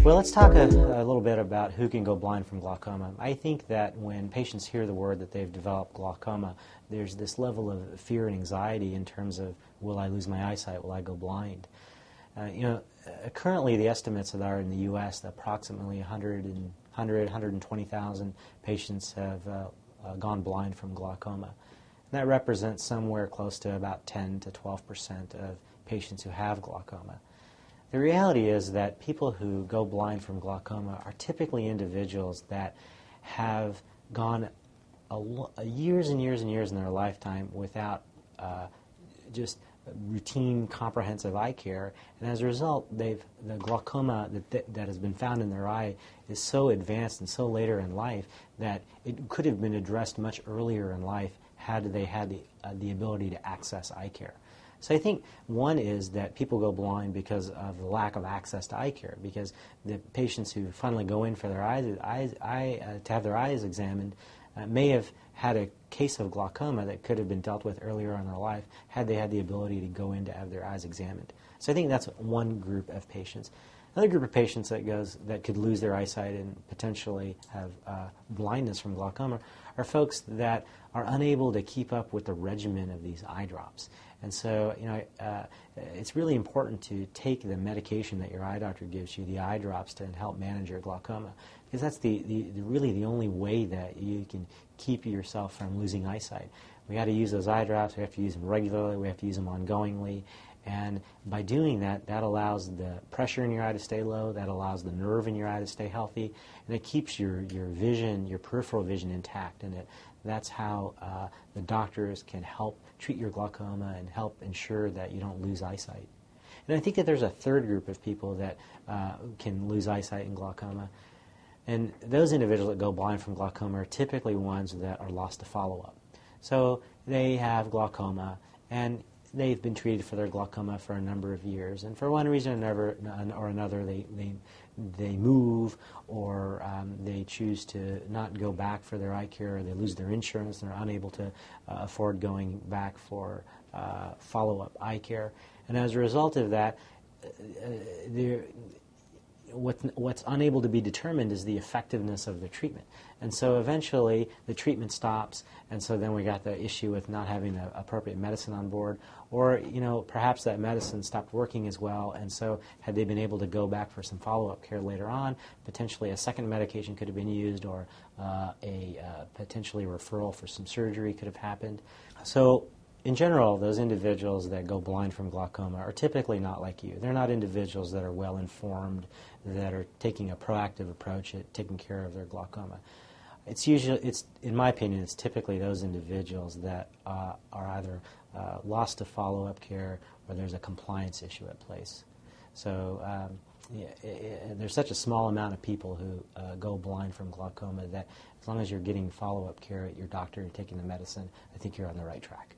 Well, let's talk a little bit about who can go blind from glaucoma. I think that when patients hear the word that they've developed glaucoma, there's this level of fear and anxiety in terms of, will I lose my eyesight, will I go blind? Currently the estimates that are in the U.S. that approximately 120,000 patients have gone blind from glaucoma. And that represents somewhere close to about 10 to 12% of patients who have glaucoma. The reality is that people who go blind from glaucoma are typically individuals that have gone years and years and years in their lifetime without just routine comprehensive eye care, and as a result the glaucoma that has been found in their eye is so advanced and so later in life that it could have been addressed much earlier in life had they had the ability to access eye care. So I think one is that people go blind because of the lack of access to eye care, because the patients who finally go in for their to have their eyes examined may have had a case of glaucoma that could have been dealt with earlier in their life had they had the ability to go in to have their eyes examined. So I think that's one group of patients. Another group of patients that could lose their eyesight and potentially have blindness from glaucoma are folks that are unable to keep up with the regimen of these eye drops. And so, it's really important to take the medication that your eye doctor gives you, the eye drops, to help manage your glaucoma, because that's really the only way that you can keep yourself from losing eyesight. We got to use those eye drops. We have to use them regularly. We have to use them ongoingly. And by doing that, that allows the pressure in your eye to stay low, that allows the nerve in your eye to stay healthy, and it keeps your vision, your peripheral vision intact. And that's how the doctors can help treat your glaucoma and help ensure that you don't lose eyesight. And I think that there's a third group of people that can lose eyesight in glaucoma. And those individuals that go blind from glaucoma are typically ones that are lost to follow-up. So they have glaucoma, and they've been treated for their glaucoma for a number of years, and for one reason or another, they move, or they choose to not go back for their eye care, or they lose their insurance and are unable to afford going back for follow-up eye care. And as a result of that, what's unable to be determined is the effectiveness of the treatment. And so eventually the treatment stops, and so then we got the issue with not having the appropriate medicine on board, or perhaps that medicine stopped working as well, and so had they been able to go back for some follow-up care later on, potentially a second medication could have been used, or potentially a referral for some surgery could have happened. So in general, those individuals that go blind from glaucoma are typically not like you. They're not individuals that are well informed, that are taking a proactive approach at taking care of their glaucoma. In my opinion, it's typically those individuals that are either lost to follow-up care, or there's a compliance issue at place. So there's such a small amount of people who go blind from glaucoma that as long as you're getting follow-up care at your doctor and taking the medicine, I think you're on the right track.